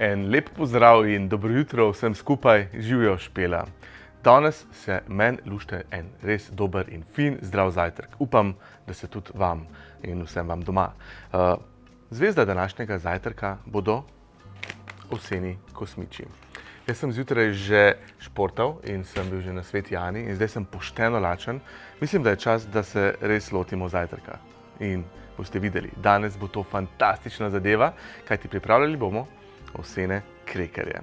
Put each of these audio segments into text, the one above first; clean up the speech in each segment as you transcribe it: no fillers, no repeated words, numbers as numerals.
En lep pozdrav in dobro jutro vsem skupaj, živijo Špela. Danes se meni lušte en res dober in fin zdrav zajtrk. Upam, da se tudi vam in vsem vam doma. Zvezda današnjega zajtrka bodo ovseni kosmiči. Jaz sem zjutraj že športal in sem bil že na Sveti Ani in zdaj sem pošteno lačen. Mislim, da je čas, da se res lotimo zajtrka. In boste videli, danes bo to fantastična zadeva, kajti pripravljali bomo ovsene krekerje.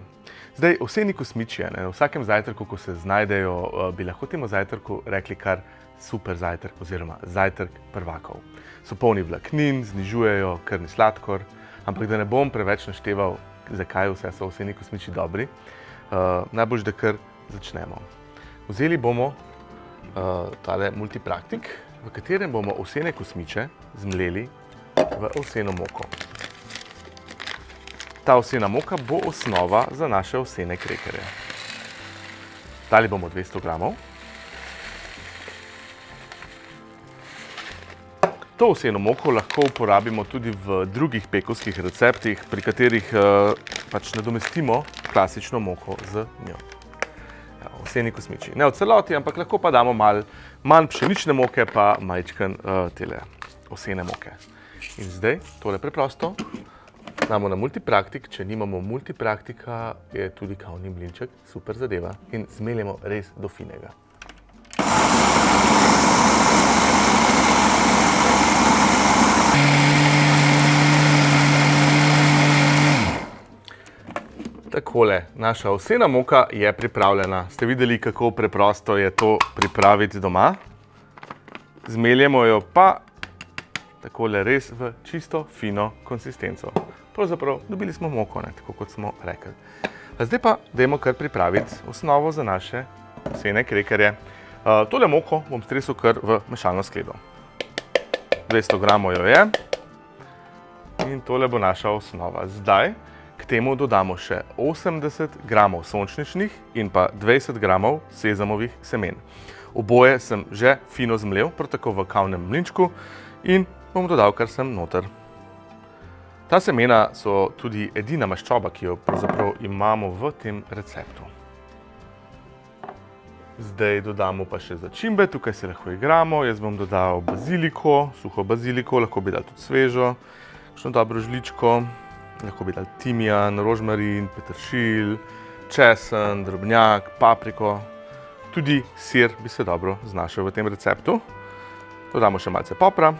Zdaj, ovseni kosmiči, v vsakem zajtrku, ko se znajdejo, bi lahko temu zajtrku rekli kar super zajtrk oziroma zajtrk prvakov. So polni vlaknin, znižujejo krvni sladkor, ampak da ne bom preveč našteval, zakaj vse so ovseni kosmiči dobri, najboljše, da kar začnemo. Vzeli bomo tale multipraktik, v katerem bomo ovsene kosmiče zmleli v ovseno moko. Ta ovsena moka bo osnova za naše ovsene krekerje. Dali bomo 200 gramov. To ovseno moko lahko uporabimo tudi v drugih pekovskih receptih, pri katerih pač nadomestimo klasično moko z njo. Ovseni kosmiči. Ne v celoti, ampak lahko pa damo malo manj pšenične moke, pa majčken tele ovsene moke. In zdaj tole preprosto damo na multipraktik. Če nimamo multipraktika, je tudi kavni mlinček super zadeva in zmeljemo res do finega. Takole, naša ovsena moka je pripravljena. Ste videli, kako preprosto je to pripraviti doma? Zmeljemo jo pa takole res v čisto fino konsistenco. Pravzaprav dobili smo moko, tako kot smo rekli. Zdaj pa dajmo kar pripraviti osnovo za naše ovsene krekerje. Tole moko bom stresel kar v mešalno skledo. 200 gramov jo je in tole bo naša osnova. Zdaj k temu dodamo še 80 gramov sončničnih in pa 20 gramov sezamovih semen. Oboje sem že fino zmlel, prav tako v kavnem mlinčku, in bom dodal, kar sem noter. Ta semena so tudi edina maščoba, ki jo pravzaprav imamo v tem receptu. Zdaj dodamo pa še začimbe, tukaj se lahko igramo. Jaz bom dodal baziliko, suho baziliko, lahko bi dal tudi svežo, kakšno dobro žličko. Lahko bi dali timijan, rožmarin, peteršilj, česen, drobnjak, papriko. Tudi sir bi se dobro znašel v tem receptu. Dodamo še malce popra,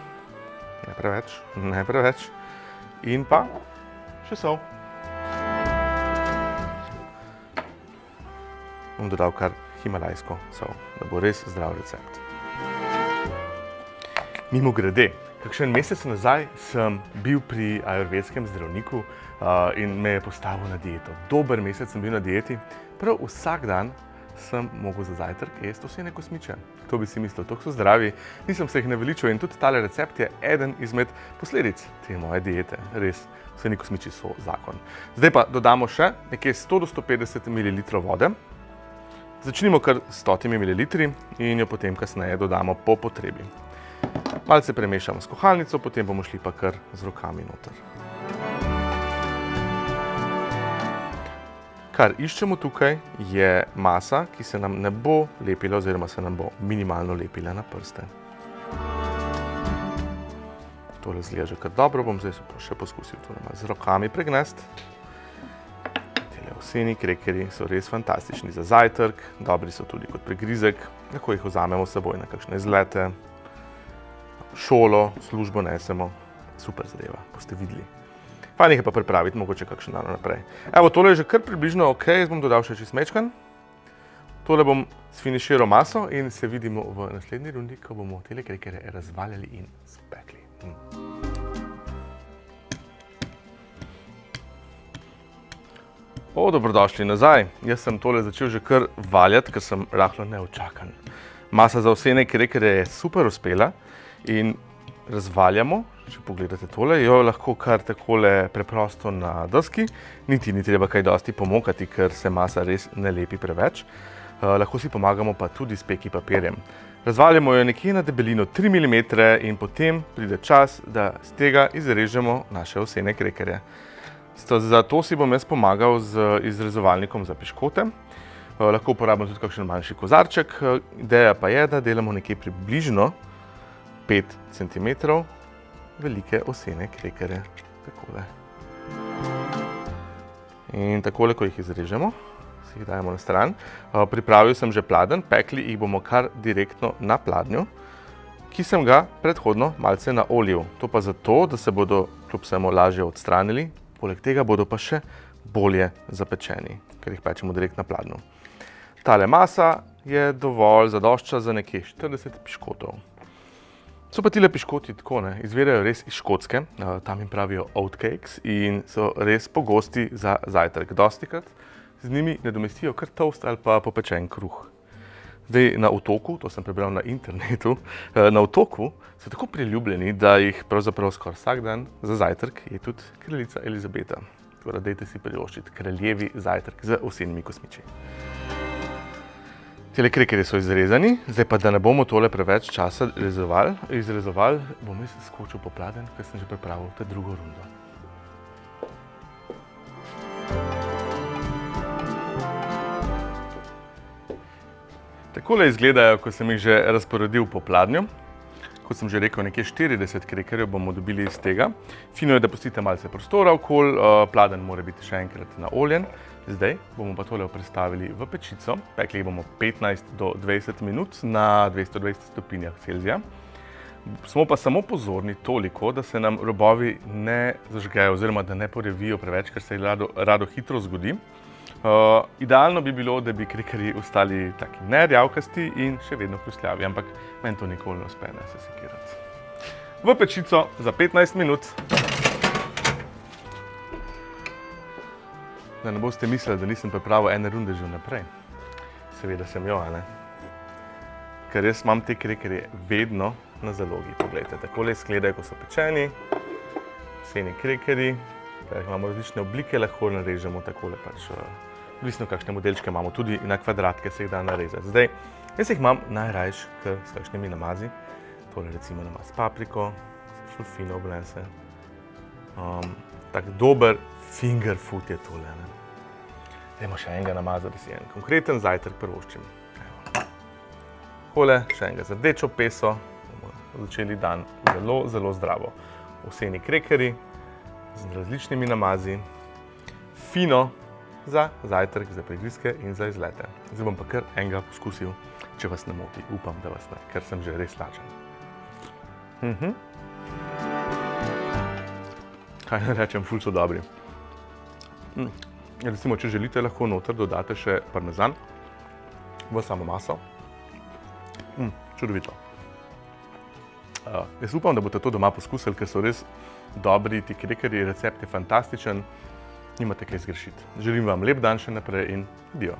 ne preveč. In pa še sol. Bom dodal kar himalajsko sol, da bo res zdrav recept. Mimogrede, kakšen mesec nazaj sem bil pri ajurvedskem zdravniku in me je postavil na dieto. Dober mesec sem bil na dieti. Prav vsak dan sem mogel za zajtrk jesti ovsene kosmiče. Kdo bi si mislil, toliko so zdravi, nisem se jih naveličal in tudi tale recept je eden izmed posledic te moje diete. Res, ovseni kosmiči so zakon. Zdaj pa dodamo še nekje 100 do 150 ml vode. Začnimo kar s 100 ml in jo potem kasneje dodamo po potrebi. Malce premešamo s kuhalnico, potem bomo šli pa kar z rokami noter. Kar iščemo tukaj je masa, ki se nam ne bo lepila oziroma se nam bo minimalno lepila na prste. Tole zgleda že kar dobro, bom zdaj še poskusil tole malo z rokami pregnesti. Tele ovseni krekerji so res fantastični za zajtrk, dobri so tudi kot prigrizek, lahko jih vzamemo s seboj na kakšne izlete. Šolo, službo nesemo, super zadeva, boste videli. Fajn jih je pa pripraviti, mogoče kakšen dan naprej. Evo, tole je že kar približno ok, jaz bom dodal še čist mečkan. Tole bom sfiniširal maso in se vidimo v naslednji rundi, ko bomo tele krekerje razvaljali in spekli. Dobrodošli nazaj. Jaz sem tole začel že kar valjati, ker sem rahlo neučakan. Masa za ovsene krekerje je super uspela. In razvaljamo, če pogledate tole, jo lahko kar takole preprosto na deski. Niti ni treba kaj dosti pomokati, ker se masa res ne lepi preveč. Lahko si pomagamo pa tudi s peki papirjem. Razvaljamo jo nekje na debelino 3 mm in potem pride čas, da z tega izrežemo naše ovsene krekerje. Zato si bom jaz pomagal z izrezovalnikom za piškote. Lahko uporabim tudi kakšen manjši kozarček. Ideja pa je, da delamo nekje približno 5 cm velike ovsene krekerje. Takole. In takole, ko jih izrežemo, si jih dajemo na stran. Pripravil sem že pladenj, pekli jih bomo kar direktno na pladnju, ki sem ga predhodno malce naoljil. To pa zato, da se bodo kljub vsemu lažje odstranili, poleg tega bodo pa še bolje zapečeni, ker jih pečemo direkt na pladnju. Tale masa je dovolj zadošča za nekje 40 piškotov. So pa tile piškoti tako, izvirajo res iz Škotske, tam jim pravijo oatcakes in so res pogosti za zajtrk. Dostikrat z njimi nadomestijo kar toast ali pa popečen kruh. Zdaj na Otoku, to sem prebral na internetu, na Otoku so tako priljubljeni, da jih pravzaprav skoraj vsak dan za zajtrk je tudi kraljica Elizabeta. Torej, dajte si privoščiti kraljevi zajtrk z ovsenimi kosmiči. Tele krekerji so izrezani, zdaj pa, da ne bomo tole preveč časa izrezovali, bom jaz skočil po pladenj, ker sem že pripravil te drugo rundo. Takole izgledajo, ko sem jih že razporedil po pladnju. Kot sem že rekel, nekje 40 krekerjev bomo dobili iz tega. Fino je, da pustite malce prostora okoli, pladenj mora biti še enkrat naoljen. Zdaj bomo pa tole prestavili v pečico. Pekli jih bomo 15 do 20 minut na 220 stopinjah Celzija. Smo pa samo pozorni toliko, da se nam robovi ne zažgejo oziroma da ne porevijo preveč, ker se rado hitro zgodi. Idealno bi bilo, da bi krekerji ostali taki nerjavkasti in še vedno hrustljavi, ampak meni to nikoli ne uspe, ne se sekirati. V pečico za 15 minut. Da ne boste mislili, da nisem pripravil ene runde že vnaprej. Seveda sem jo, ne? Ker jaz imam te krekerje vedno na zalogi. Poglejte, takole izgledajo, ko so pečeni. Ovseni krekerji. Imamo različne oblike, lahko narežemo takole pač. Odvisno, kakšne modelčke imamo, tudi na kvadratke se jih da narezati. Zdaj, jaz jih imam najrajš s kakšnimi namazi. Tole recimo namaz s papriko, ful fino obnese. Tak dober finger food je tole, ne. Dajmo še enega namaza, da si en konkreten zajtrk privoščim. Takole, še enega z rdečo peso. Bomo začeli dan zelo, zelo zdravo. Ovseni krekerji z različnimi namazi. Fino za zajtrk, za prigrizke in za izlete. Zdaj bom pa kar enega poskusil, če vas ne moti. Upam, da vas ne, ker sem že res lačen. Kaj ne rečem, ful so dobri. Recimo, če želite, lahko noter dodate še parmezan v samo maso. Čudovito. Jaz upam, da boste to doma poskusili, ker so res dobri ti krekerji, recept je fantastičen. Nimate kaj zgrešiti. Želim vam lep dan še naprej in adijo.